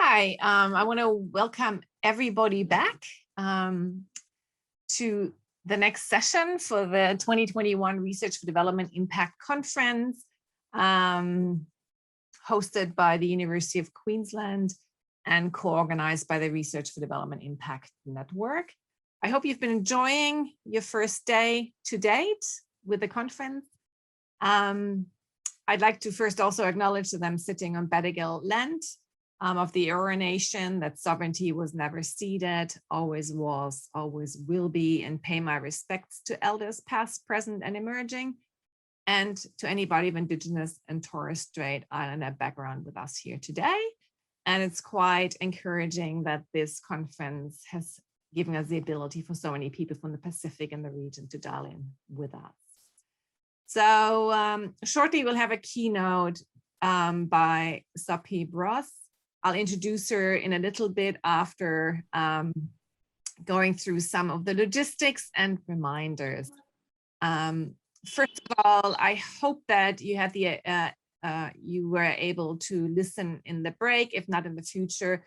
Hi, I want to welcome everybody back to the next session for the 2021 Research for Development Impact Conference, hosted by the University of Queensland and co-organized by the Research for Development Impact Network. I hope you've been enjoying your first day to date with the conference. I'd like to first also acknowledge that I'm sitting on Badigal land of the Eora Nation, that sovereignty was never ceded, always was, always will be, and pay my respects to elders past, present, and emerging, and to anybody of Indigenous and Torres Strait Islander background with us here today. And it's quite encouraging that this conference has given us the ability for so many people from the Pacific and the region to dial in with us. So shortly we'll have a keynote by Sopheap Ros. I'll introduce her in a little bit after going through some of the logistics and reminders. First of all, I hope that you had you were able to listen in the break, if not in the future,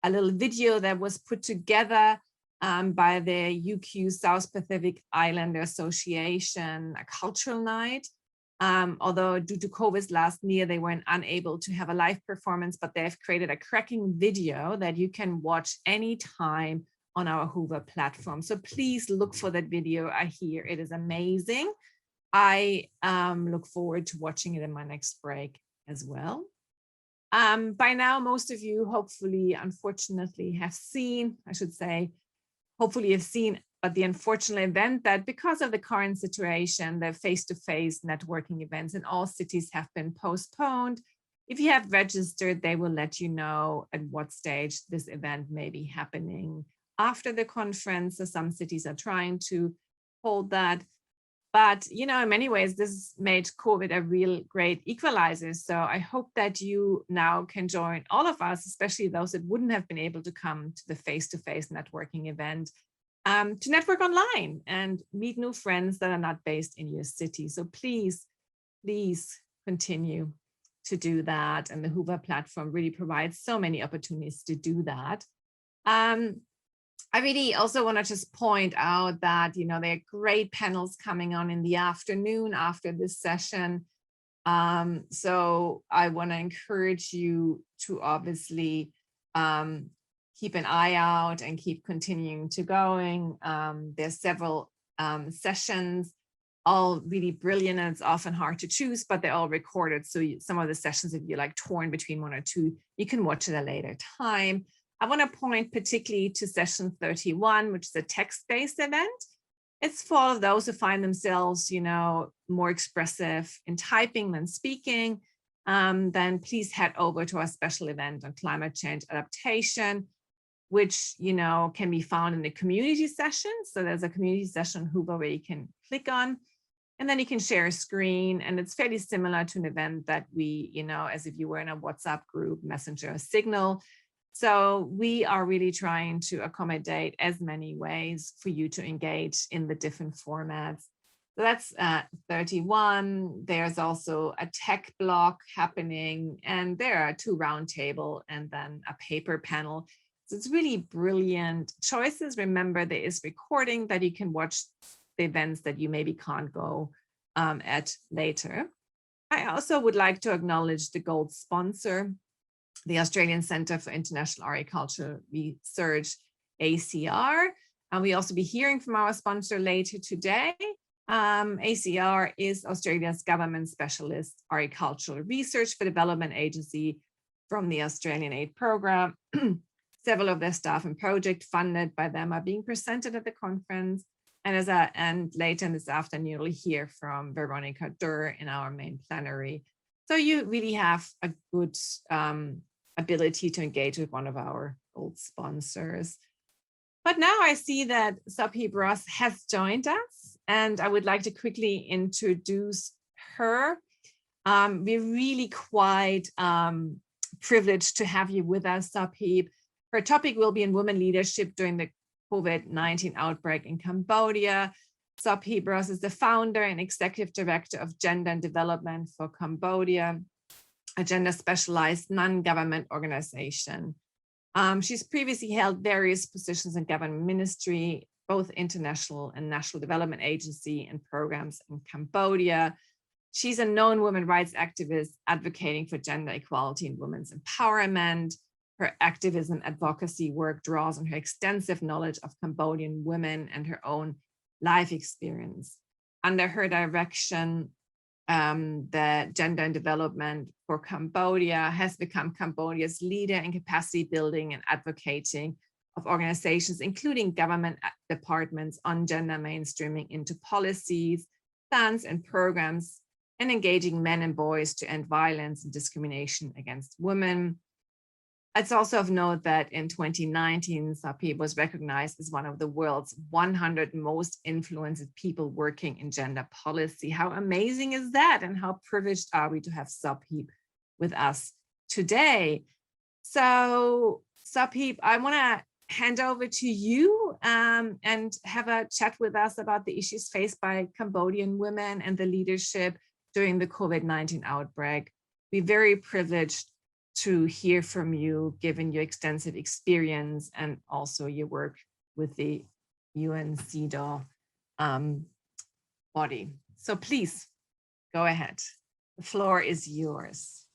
a little video that was put together by the UQ South Pacific Islander Association, a cultural night. Although due to COVID last year, they weren't unable to have a live performance, but they've created a cracking video that you can watch anytime on our Hoover platform. So please look for that video. I hear it is amazing. I look forward to watching it in my next break as well. By now, most of you hopefully, unfortunately, have seen, I should say, hopefully have seen the unfortunate event that because of the current situation, the face-to-face networking events in all cities have been postponed. If you have registered, they will let you know at what stage this event may be happening after the conference. So some cities are trying to hold that. But, you know, in many ways, this made COVID a real great equalizer. So I hope that you now can join all of us, especially those that wouldn't have been able to come to the face-to-face networking event, to network online and meet new friends that are not based in your city. So please, please continue to do that. And the Hoover platform really provides so many opportunities to do that. I really also want to just point out that, you know, there are great panels coming on in the afternoon after this session. So I want to encourage you to obviously keep an eye out and keep continuing to going. There's several sessions, all really brilliant, and it's often hard to choose, but they're all recorded. So some of the sessions, if you're like torn between one or two, you can watch at a later time. I want to point particularly to session 31, which is a text-based event. It's for all of those who find themselves, you know, more expressive in typing than speaking. Then please head over to our special event on climate change adaptation, which, you know, can be found in the community session. So there's a community session Hoover where you can click on, and then you can share a screen. And it's fairly similar to an event that we, you know, as if you were in a WhatsApp group, Messenger, or Signal. So we are really trying to accommodate as many ways for you to engage in the different formats. So that's 31. There's also a tech block happening, and there are 2 roundtable and then a paper panel. So it's really brilliant choices. Remember, there is recording that you can watch the events that you maybe can't go at later. I also would like to acknowledge the gold sponsor, the Australian Centre for International Agricultural Research, ACR. And we also be hearing from our sponsor later today. ACR is Australia's government specialist agricultural research for development agency from the Australian Aid Program. Several of their staff and project funded by them are being presented at the conference. And later in this afternoon, you'll hear from Veronica Durr in our main plenary. So you really have a good ability to engage with one of our old sponsors. But now I see that Sopheap Ros has joined us, and I would like to quickly introduce her. We're really quite privileged to have you with us, Sopheap. Her topic will be in women leadership during the COVID-19 outbreak in Cambodia. Sopheap Ros is the founder and executive director of Gender and Development for Cambodia, a gender specialized non-government organization. She's previously held various positions in government ministry, both international and national development agency and programs in Cambodia. She's a known women's rights activist advocating for gender equality and women's empowerment. Her activism advocacy work draws on her extensive knowledge of Cambodian women and her own life experience. Under her direction, the Gender and Development for Cambodia has become Cambodia's leader in capacity building and advocating of organizations, including government departments, on gender mainstreaming into policies, plans, and programs, and engaging men and boys to end violence and discrimination against women. It's also of note that in 2019, Sopheap was recognized as one of the world's 100 most influenced people working in gender policy. How amazing is that? And how privileged are we to have Sopheap with us today? So Sopheap, I want to hand over to you and have a chat with us about the issues faced by Cambodian women and the leadership during the COVID-19 outbreak. We're very privileged to hear from you, given your extensive experience and also your work with the UN CEDAW body. So please go ahead. The floor is yours.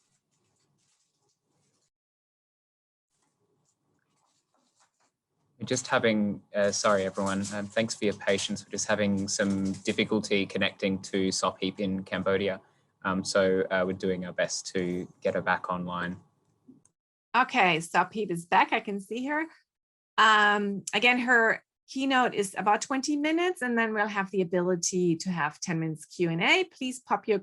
We're just having, sorry everyone, thanks for your patience. We're just having some difficulty connecting to Sopheap in Cambodia. So we're doing our best to get her back online. Okay, Sopheap is back. I can see her. Again, her keynote is about 20 minutes, and then we'll have the ability to have 10 minutes Q&A. Please pop your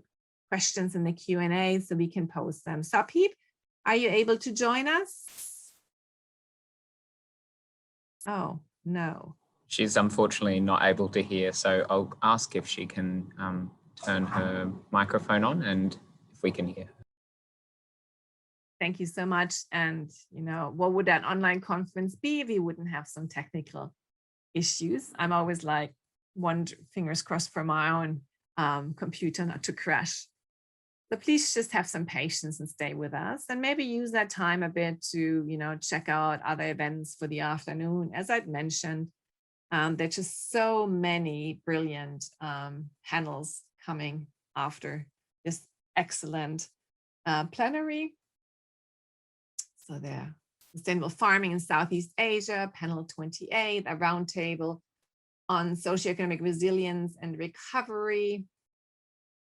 questions in the Q&A so we can post them. Sopheap, are you able to join us? Oh, no. She's unfortunately not able to hear, so I'll ask if she can turn her microphone on and if we can hear her. Thank you so much. And, you know, what would that online conference be if you wouldn't have some technical issues? I'm always like, fingers crossed for my own computer not to crash. So please just have some patience and stay with us, and maybe use that time a bit to, you know, check out other events for the afternoon. As I'd mentioned, there's just so many brilliant panels coming after this excellent plenary. So there, sustainable farming in Southeast Asia, panel 28, a roundtable on socioeconomic resilience and recovery,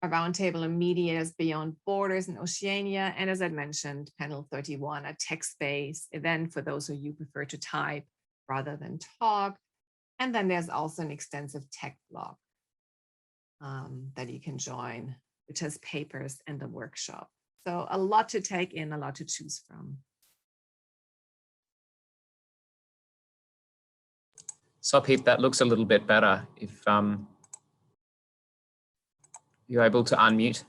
a roundtable on mediators beyond borders in Oceania, and as I mentioned, panel 31, a text-based event for those of you who prefer to type rather than talk. And then there's also an extensive tech blog that you can join, which has papers and the workshop. So a lot to take in, a lot to choose from. Sopheap, that looks a little bit better. If you're able to unmute.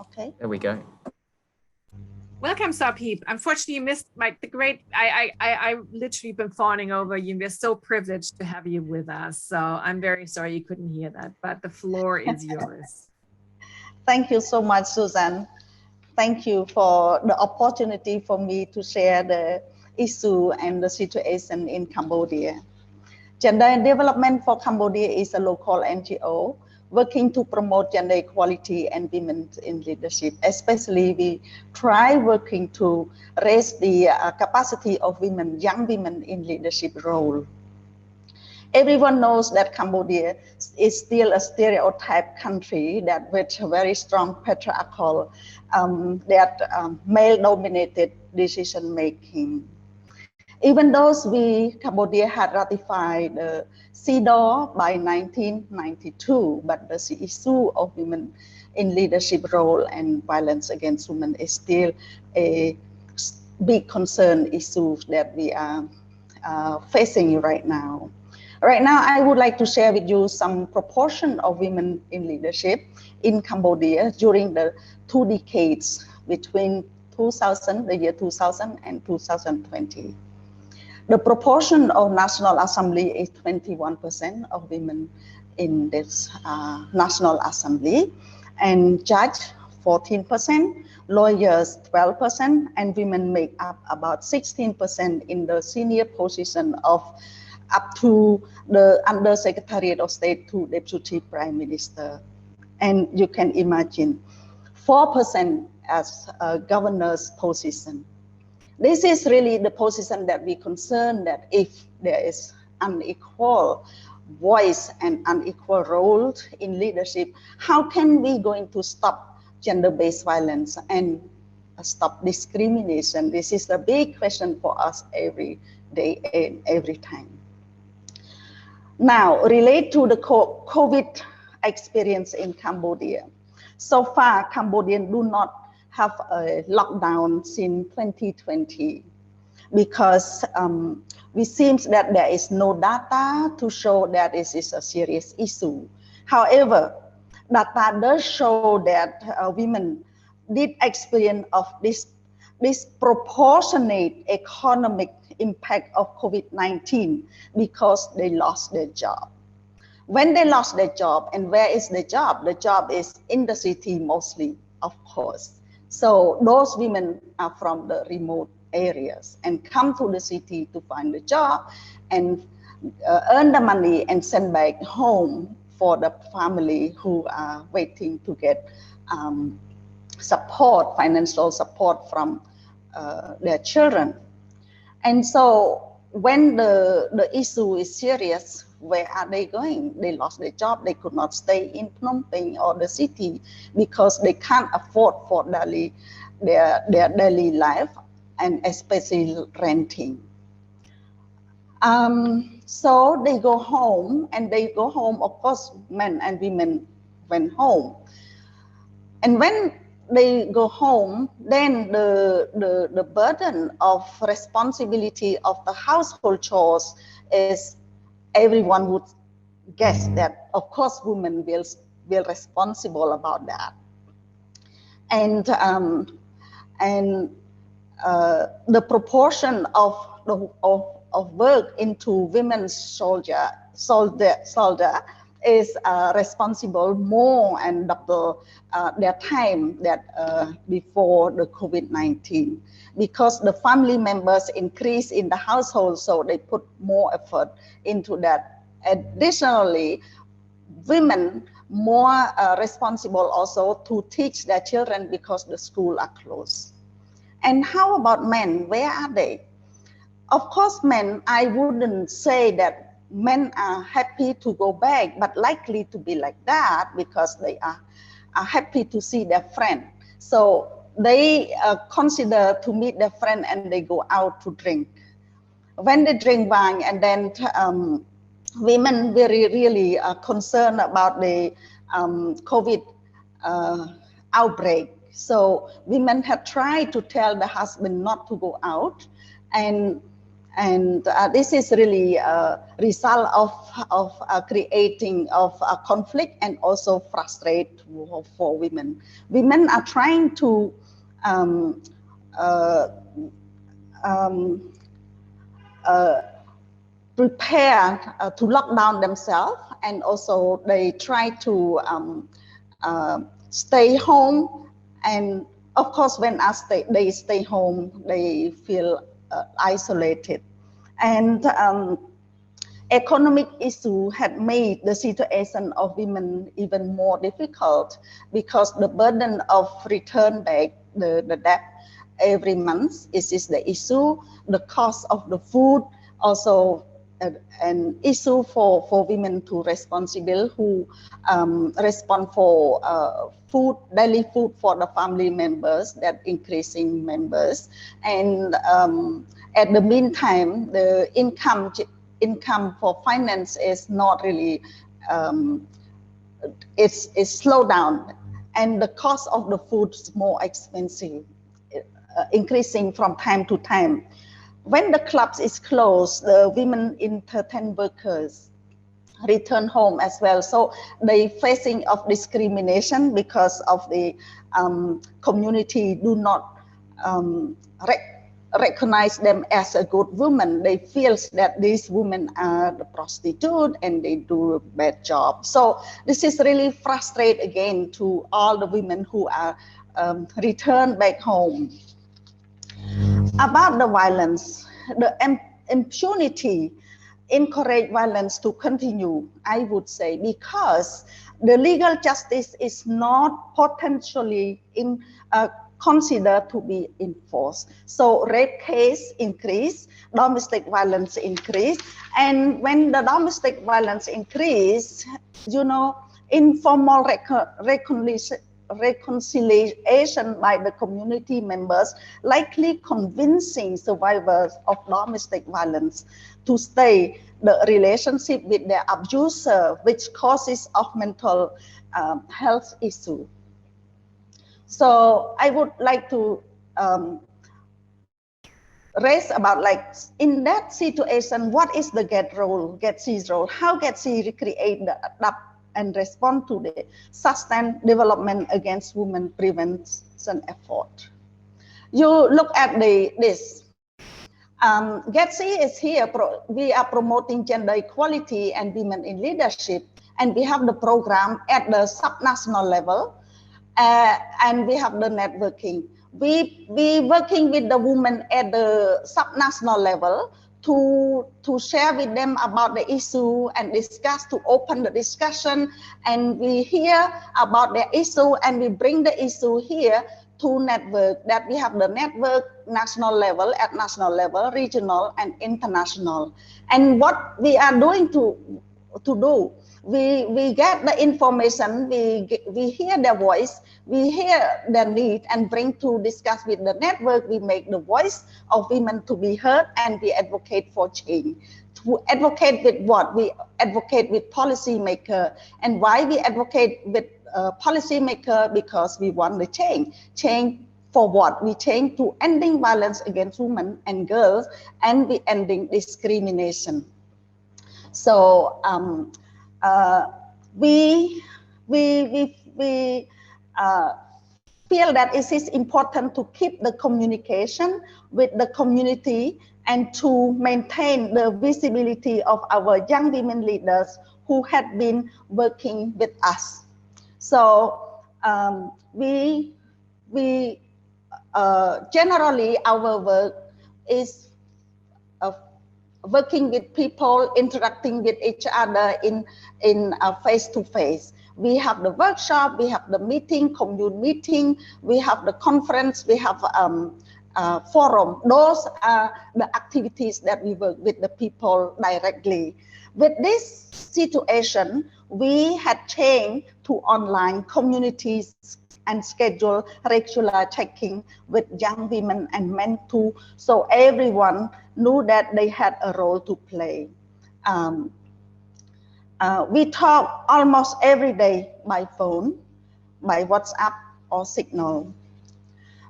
Okay. There we go. Welcome, Sopheap. Unfortunately, you missed like the great, I literally been fawning over you. We're so privileged to have you with us. So I'm very sorry you couldn't hear that, but the floor is yours. Thank you so much, Susan. Thank you for the opportunity for me to share the issue and the situation in Cambodia. Gender and Development for Cambodia is a local NGO working to promote gender equality and women in leadership. Especially, we try working to raise the capacity of women, young women in leadership role. Everyone knows that Cambodia is still a stereotype country that with very strong patriarchal, male-dominated decision making. Even though Cambodia had ratified the CEDAW by 1992, but the issue of women in leadership role and violence against women is still a big concern issue that we are facing right now. Right now, I would like to share with you some proportion of women in leadership in Cambodia during the 2 decades between the year 2000 and 2020. The proportion of National Assembly is 21% of women in this National Assembly, and judge 14%, lawyers 12%, and women make up about 16% in the senior position of up to the Under Secretariat of State to Deputy Prime Minister. And you can imagine 4% as a governor's position. This is really the position that we concern, that if there is unequal voice and unequal role in leadership, how can we going to stop gender-based violence and stop discrimination? This is a big question for us every day and every time. Now, relate to the COVID experience in Cambodia. So far, Cambodians do not have a lockdown since 2020 because it seems that there is no data to show that this is a serious issue. However, data does show that women did experience of this disproportionate economic impact of COVID-19 because they lost their job. When they lost their job, and where is the job? The job is in the city mostly, of course. So those women are from the remote areas and come to the city to find a job and earn the money and send back home for the family who are waiting to get support, financial support from their children. And so when the issue is serious, where are they going? They lost their job. They could not stay in Phnom Penh or the city because they can't afford for their daily life, and especially renting. So they go home, and they go home, of course, men and women went home. And when they go home, then the burden of responsibility of the household chores is, everyone would guess that, of course, women will responsible about that. And the proportion of work into women's soldier is responsible more and double their time that before the COVID-19, because the family members increase in the household, so they put more effort into that. Additionally, women more responsible also to teach their children because the schools are closed. And how about men? Where are they? Of course, men, I wouldn't say that men are happy to go back, but likely to be like that because they are happy to see their friend. So they consider to meet their friend and they go out to drink. When they drink wine, and then women really concerned about the COVID outbreak. So women have tried to tell the husband not to go out, and this is really a result of creating of a conflict and also frustrate for women. Women are trying to prepare to lock down themselves, and also they try to stay home. And of course, when they stay home, they feel isolated. And economic issue had made the situation of women even more difficult because the burden of return back the debt every month is the issue. The cost of the food also an issue for women to responsible who respond for food, daily food for the family members, that increasing members. And at the meantime, the income for finance is not really, it's slowed down, and the cost of the food is more expensive, increasing from time to time. When the clubs is closed, the women entertain workers return home as well. So they facing of discrimination because of the community do not recognize them as a good woman. They feel that these women are the prostitute and they do a bad job. So this is really frustrating again to all the women who are returned back home. About the violence, the impunity encourage violence to continue, I would say, because the legal justice is not potentially considered to be enforced. So rape case increase, domestic violence increase, and when the domestic violence increase, you know, informal reconciliation by the community members likely convincing survivors of domestic violence to stay the relationship with their abuser, which causes of mental health issue. So I would like to raise about, like, in that situation, what is the GADC's role? How GADC recreate the adapt and respond to the sustained development against women prevention effort? You look at this. GADC is here. We are promoting gender equality and women in leadership, and we have the program at the subnational level, and we have the networking. We working with the women at the subnational level to share with them about the issue and discuss, to open the discussion, and we hear about the issue and we bring the issue here to network, that we have the network national level, at national level, regional and international. And what we are doing to do, we get the information, we hear their voice, we hear their need and bring to discuss with the network. We make the voice of women to be heard, and we advocate for change. To advocate with what? We advocate with policymaker. And why we advocate with policymaker? Because we want the change. Change for what? We change to ending violence against women and girls, and we ending discrimination. So we feel that it is important to keep the communication with the community and to maintain the visibility of our young women leaders who had been working with us. So generally our work is working with people, interacting with each other in face-to-face. We have the workshop, we have the meeting, commune meeting, we have the conference, we have forum. Those are the activities that we work with the people directly. With this situation, we had changed to online communities and schedule regular checking with young women and men too, so everyone knew that they had a role to play. We talk almost every day by phone, by WhatsApp or Signal.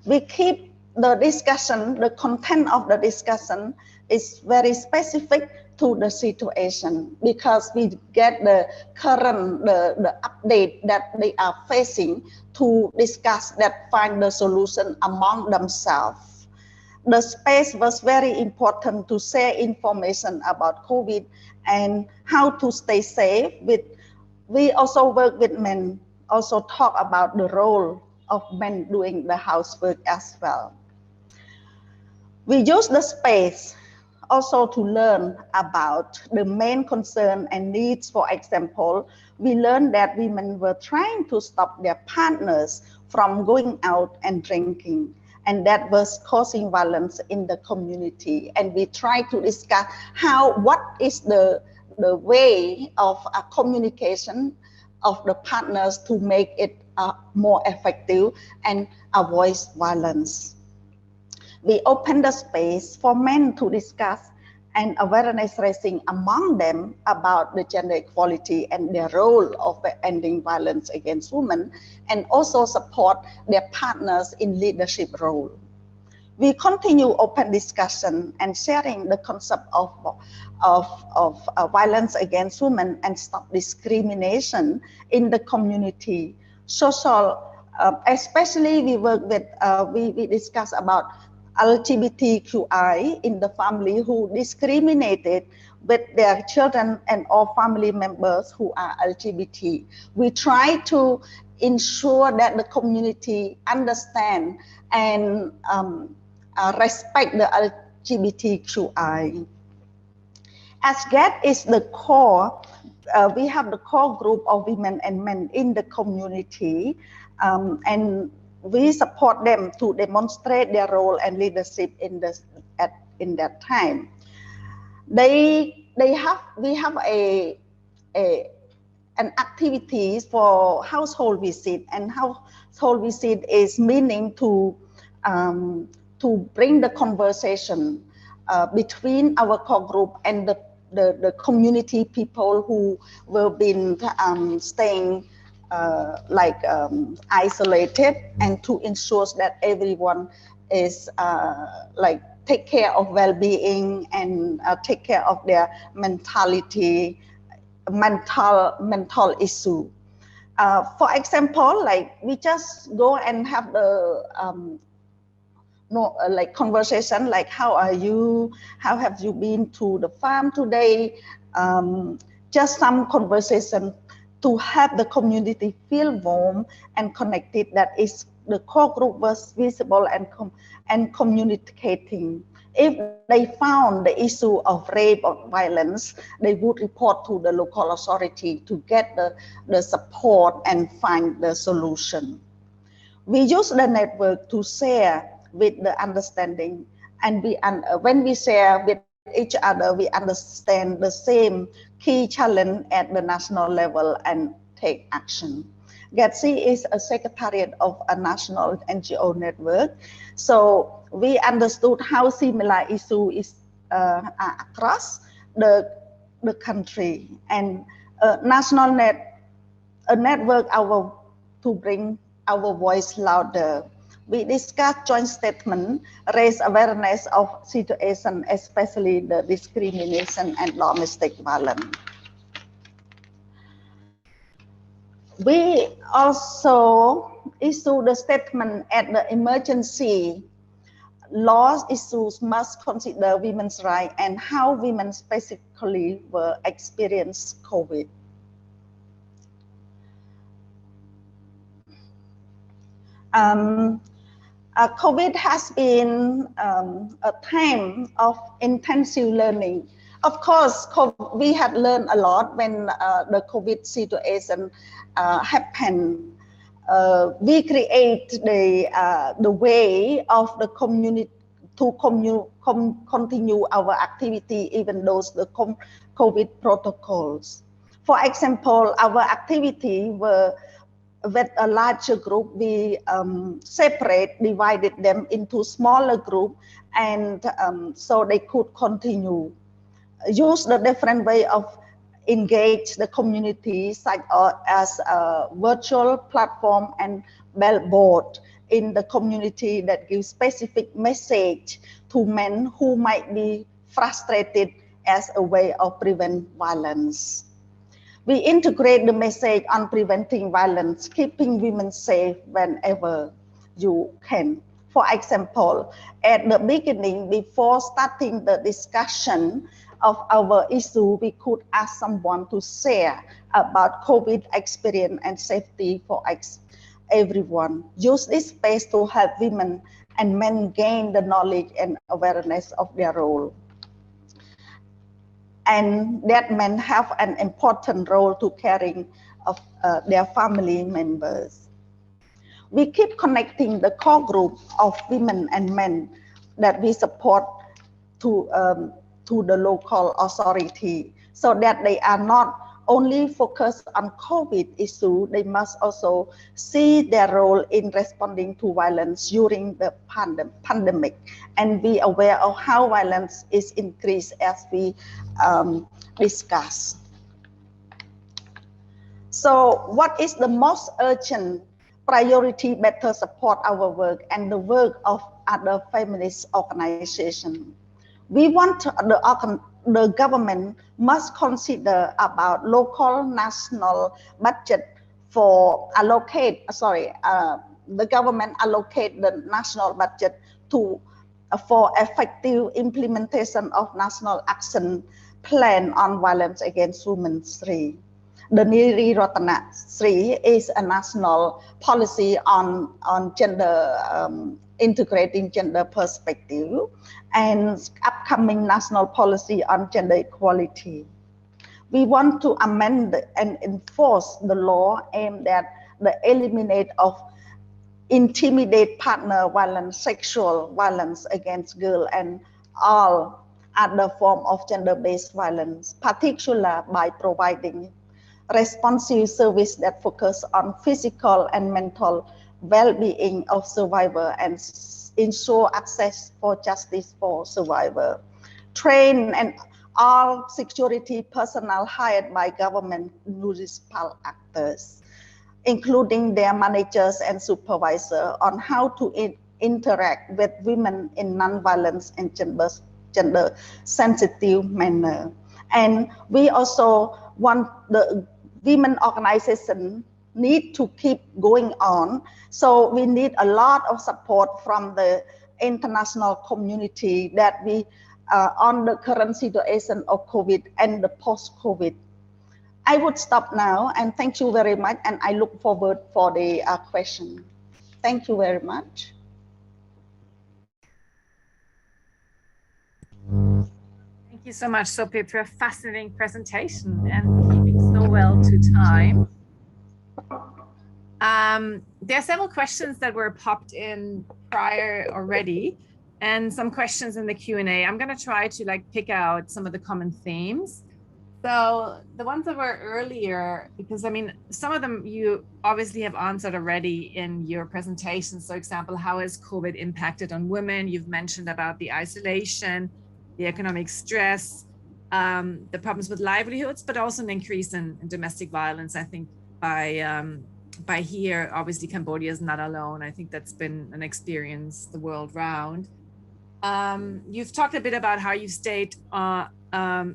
We keep the discussion, the content of the discussion is very specific to the situation, because we get the current, the update that they are facing to discuss, that find the solution among themselves. The space was very important to share information about COVID and how to stay safe. We also work with men, also talk about the role of men doing the housework as well. We use the space also to learn about the main concern and needs. For example, we learned that women were trying to stop their partners from going out and drinking, and that was causing violence in the community. And we try to discuss what is the way of communication of the partners to make it more effective and avoid violence. We open the space for men to discuss and awareness raising among them about the gender equality and their role of ending violence against women, and also support their partners in leadership role. We continue open discussion and sharing the concept of violence against women and stop discrimination in the community. Social, especially we work with, we discuss about LGBTQI in the family who discriminated with their children and all family members who are LGBT. We try to ensure that the community understand and respect the LGBTQI. As GADC is the core, we have the core group of women and men in the community, and we support them to demonstrate their role and leadership in that time. We have an activities for household visit, and household visit is meaning to bring the conversation between our core group and the community people who will been staying isolated, and to ensure that everyone is take care of well-being and take care of their mental issue. For example, we just go and have the conversation like, how are you? How have you been to the farm today? Just some conversation to have the community feel warm and connected. That is, the core group was visible and communicating. If they found the issue of rape or violence, they would report to the local authority to get the support and find the solution. We use the network to share with the understanding, and when we share with each other, we understand the same key challenge at the national level and take action. GADC is a secretariat of a national NGO network, so we understood how similar issue is across the country, and a network to bring our voice louder. We discussed joint statement, raise awareness of situation, especially the discrimination and domestic violence. We also issued a statement at the emergency. Law issues must consider women's rights and how women specifically were experienced COVID. COVID has been a time of intensive learning. Of course, we had learned a lot when the COVID situation happened. We create the way of the community to continue our activity, even those the COVID protocols. For example, our activity were with a larger group, we divided them into smaller group, and so they could continue. Use the different way of engage the community, such as a virtual platform and billboard in the community that gives specific message to men who might be frustrated as a way of prevent violence. We integrate the message on preventing violence, keeping women safe whenever you can. For example, at the beginning, before starting the discussion of our issue, we could ask someone to share about COVID experience and safety for everyone. Use this space to help women and men gain the knowledge and awareness of their role. And that men have an important role to caring of their family members. We keep connecting the core group of women and men that we support to the local authority, so that they are not only focused on COVID issue, they must also see their role in responding to violence during the pandemic and be aware of how violence is increased as we discuss. So what is the most urgent priority? Better support our work and the work of other feminist organizations. We want the government must consider about local national budget for the government allocate the national budget to for effective implementation of National Action Plan on Violence Against Women 3. The Niri Ratana 3 is a national policy on gender, integrating gender perspective, and upcoming national policy on gender equality. We want to amend and enforce the law aimed at the eliminate of intimidate partner violence, sexual violence against girls, and all other forms of gender-based violence, particularly by providing responsive service that focus on physical and mental well-being of survivor and ensure access for justice for survivor. Train and all security personnel hired by government municipal actors, including their managers and supervisors, on how to interact with women in non-violence and gender-sensitive manner. And we also want the women organization need to keep going on. So we need a lot of support from the international community that we on the current situation of COVID and the post-COVID. I would stop now and thank you very much, and I look forward for the question. Thank you very much. Thank you so much, Sopheap, for a fascinating presentation and keeping so well to time. There are several questions that were popped in prior already, and some questions in the Q&A. I'm going to try to pick out some of the common themes. So the ones that were earlier, because I mean, some of them you obviously have answered already in your presentation. So example, how has COVID impacted on women? You've mentioned about the isolation, the economic stress, the problems with livelihoods, but also an increase in domestic violence. I think by here, obviously Cambodia is not alone. I think that's been an experience the world round. You've talked a bit about how you stayed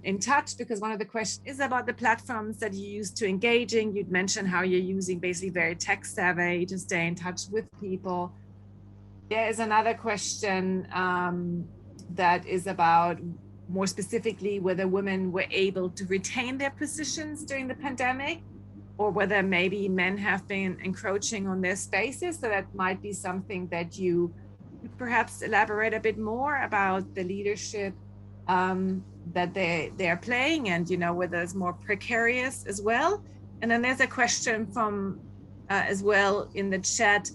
in touch, because one of the questions is about the platforms that you use to engaging. You'd mentioned how you're using basically very tech savvy to stay in touch with people. There is another question that is about more specifically whether women were able to retain their positions during the pandemic, or whether maybe men have been encroaching on their spaces. So that might be something that you could perhaps elaborate a bit more about the leadership that they are playing, and whether it's more precarious as well. And then there's a question from as well in the chat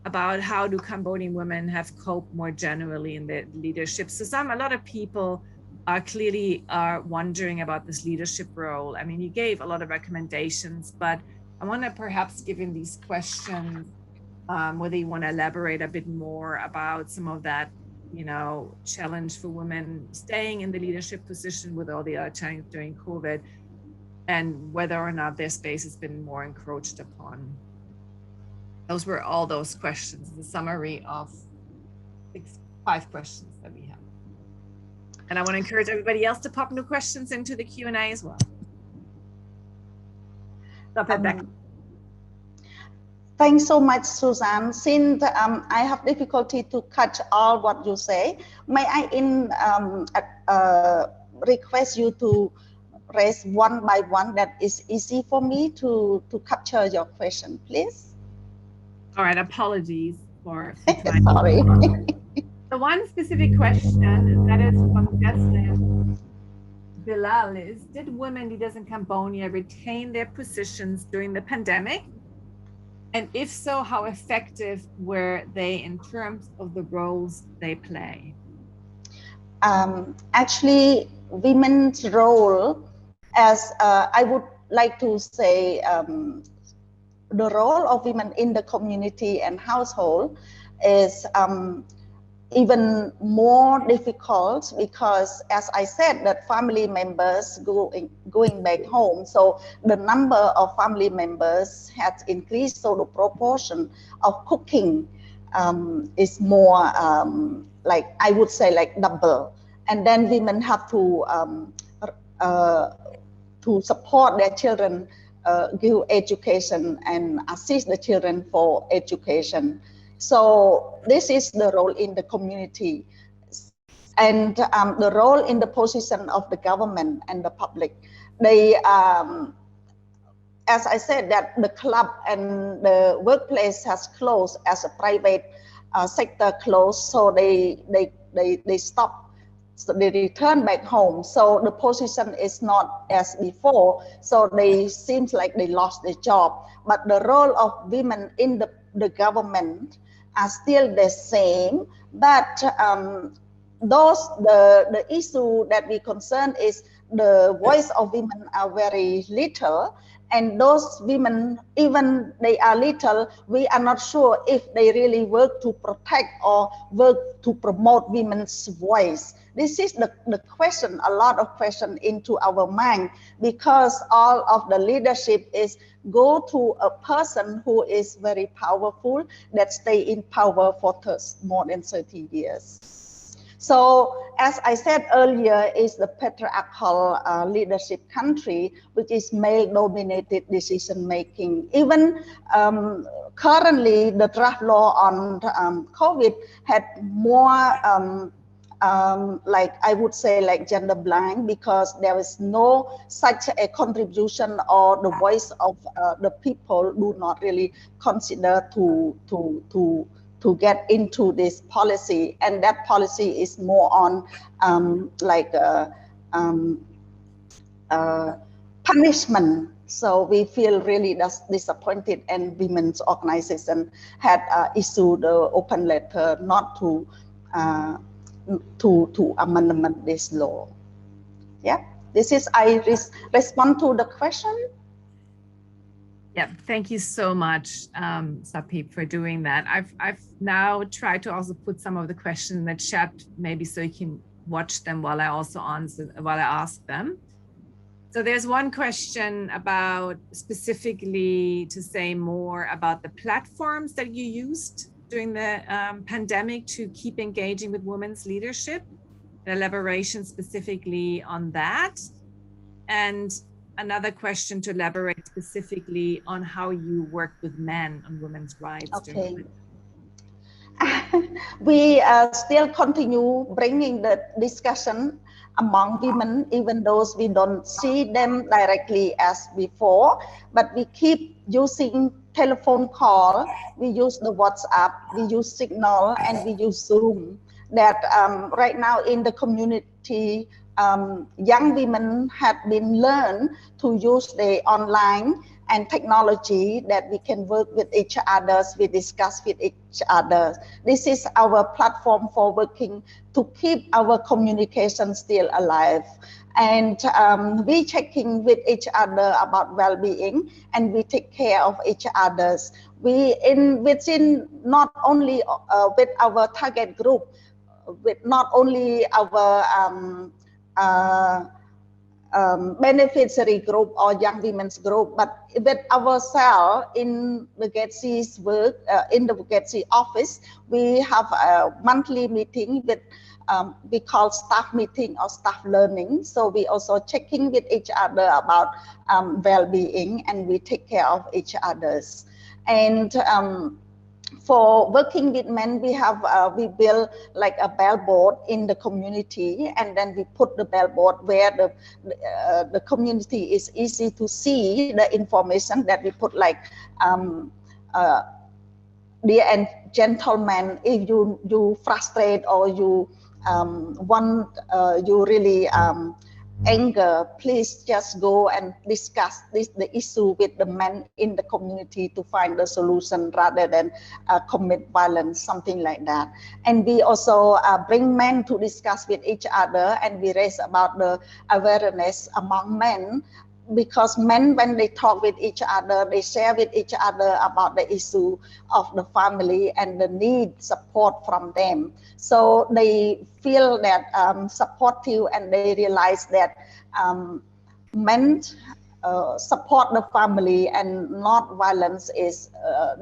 about how do Cambodian women have coped more generally in their leadership. So a lot of people are clearly wondering about this leadership role. I mean, you gave a lot of recommendations, but I want to perhaps, given these questions, whether you want to elaborate a bit more about some of that, challenge for women staying in the leadership position with all the other challenges during COVID, and whether or not their space has been more encroached upon. Those were all those questions, the summary of 5 questions that we have. And I want to encourage everybody else to pop new questions into the Q&A as well. Thanks so much, Suzanne. Since I have difficulty to catch all what you say, may I request you to raise one by one? That is easy for me to capture your question, please. All right, apologies for sorry. The one specific question that is from Deslan Bilal is, did women leaders in Cambodia retain their positions during the pandemic? And if so, how effective were they in terms of the roles they play? Actually, women's role, as I would like to say, the role of women in the community and household is even more difficult, because as I said, that family members going back home, so the number of family members has increased, so the proportion of cooking is more I would say double, and then women have to support their children, give education and assist the children for education. So this is the role in the community. and the role in the position of the government and the public. They, as I said, that the club and the workplace has closed as a private sector closed, so they stop, so they return back home. So the position is not as before. So they seems like they lost their job. But the role of women in the government are still the same. But the issue that we concern is the voice of women are very little. And those women, even they are little, we are not sure if they really work to protect or work to promote women's voice. This is the question, a lot of question into our mind, because all of the leadership is go to a person who is very powerful, that stay in power for more than 30 years. So as I said earlier, is the patriarchal leadership country, which is male-dominated decision-making. Even currently, the draft law on COVID had more, like I would say, like gender blind, because there is no such a contribution, or the voice of the people do not really consider to get into this policy, and that policy is more on punishment. So we feel really disappointed, and women's organization had issued an open letter not to amendment this law. Yeah, this is I respond to the question. Yeah, thank you so much, Sopheap, for doing that. I've now tried to also put some of the questions in the chat, maybe so you can watch them while I also ask them. So there's one question about specifically to say more about the platforms that you used during the pandemic to keep engaging with women's leadership, an elaboration specifically on that. And another question to elaborate specifically on how you work with men on women's rights. Okay. We still continue bringing the discussion among women, even those we don't see them directly as before, but we keep using telephone call, we use the WhatsApp, we use Signal, and we use Zoom. That right now in the community, young women have been learned to use the online and technology, that we can work with each other, we discuss with each other. This is our platform for working to keep our communication still alive. And we checking with each other about well-being, and we take care of each others. Within not only with our target group, with not only our beneficiary group or young women's group, but with ourselves in the GADC's work, in the GADC office, we have a monthly meeting with, we call staff meeting or staff learning. So we also checking with each other about well-being, and we take care of each others. And for working with men, we have we build like a billboard in the community, and then we put the billboard where the community is easy to see the information, that we put like dear and gentlemen, if you frustrate or you want you really anger, please just go and discuss the issue with the men in the community to find the solution rather than commit violence, something like that. And we also bring men to discuss with each other, and we raise about the awareness among men, because men, when they talk with each other, they share with each other about the issue of the family and the need support from them. So they feel that supportive, and they realize that men support the family and not violence is,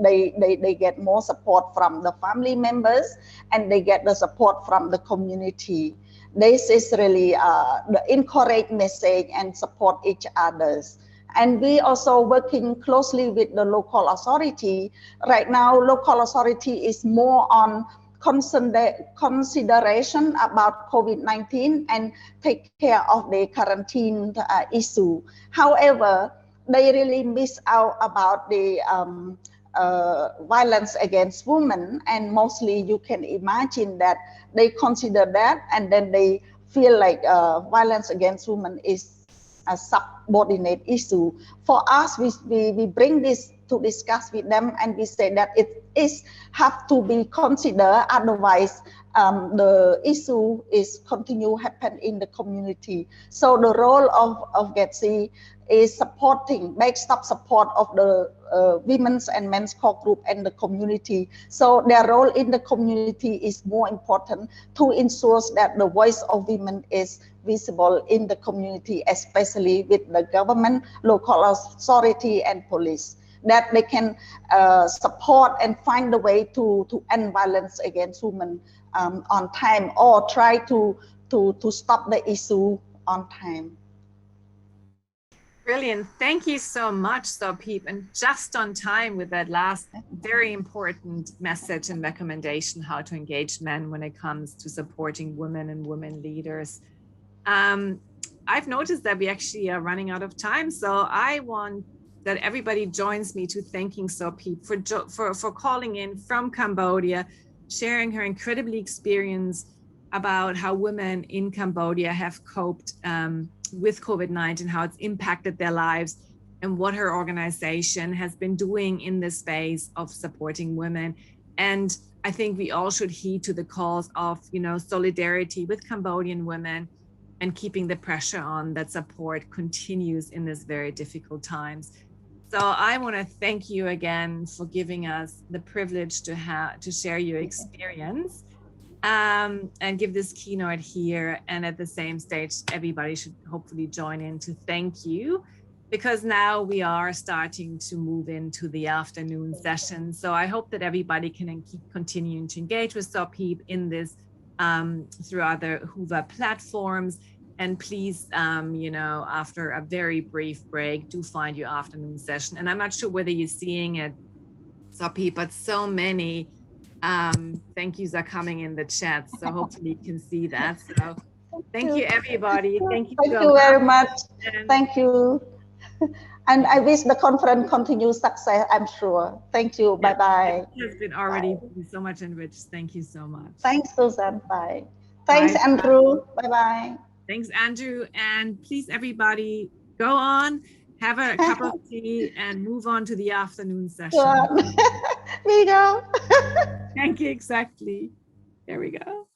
they get more support from the family members, and they get the support from the community. This is really the encourage message and support each others. And we also working closely with the local authority. Right now, local authority is more on consideration about COVID-19 and take care of the quarantine issue. However, they really miss out about the violence against women, and mostly you can imagine that they consider that and then they feel like violence against women is a subordinate issue. For us, we bring this to discuss with them, and we say that it is have to be considered, otherwise the issue is continue happen in the community. So the role of GADC is supporting, backstop support of the women's and men's core group and the community. So their role in the community is more important to ensure that the voice of women is visible in the community, especially with the government, local authority and police, that they can support and find a way to end violence against women on time, or try to stop the issue on time. Brilliant. Thank you so much, Sopheap, and just on time with that last very important message and recommendation, how to engage men when it comes to supporting women and women leaders. I've noticed that we actually are running out of time, so I want that everybody joins me to thanking Sopheap for calling in from Cambodia, sharing her incredible experience about how women in Cambodia have coped with COVID-19, how it's impacted their lives, and what her organization has been doing in this space of supporting women. And I think we all should heed to the calls of, solidarity with Cambodian women and keeping the pressure on that support continues in this very difficult times. So I want to thank you again for giving us the privilege to share your experience. And give this keynote here, and at the same stage everybody should hopefully join in to thank you, because now we are starting to move into the afternoon session. So I hope that everybody can keep continuing to engage with Sopheap in this through other Hoover platforms, and please after a very brief break, do find your afternoon session. And I'm not sure whether you're seeing it, Sopheap, but so many thank yous are coming in the chat, so hopefully you can see that. So thank you everybody. Thank you very much. Thank you. And I wish the conference continues success, I'm sure. Thank you. Bye bye. It has been already so much enriched. Thank you so much. Thanks, Susan. Bye. Thanks, bye. Andrew. Bye bye. Thanks, Andrew. And please, everybody, go on, have a cup of tea, and move on to the afternoon session. We go. Thank you. Exactly. There we go.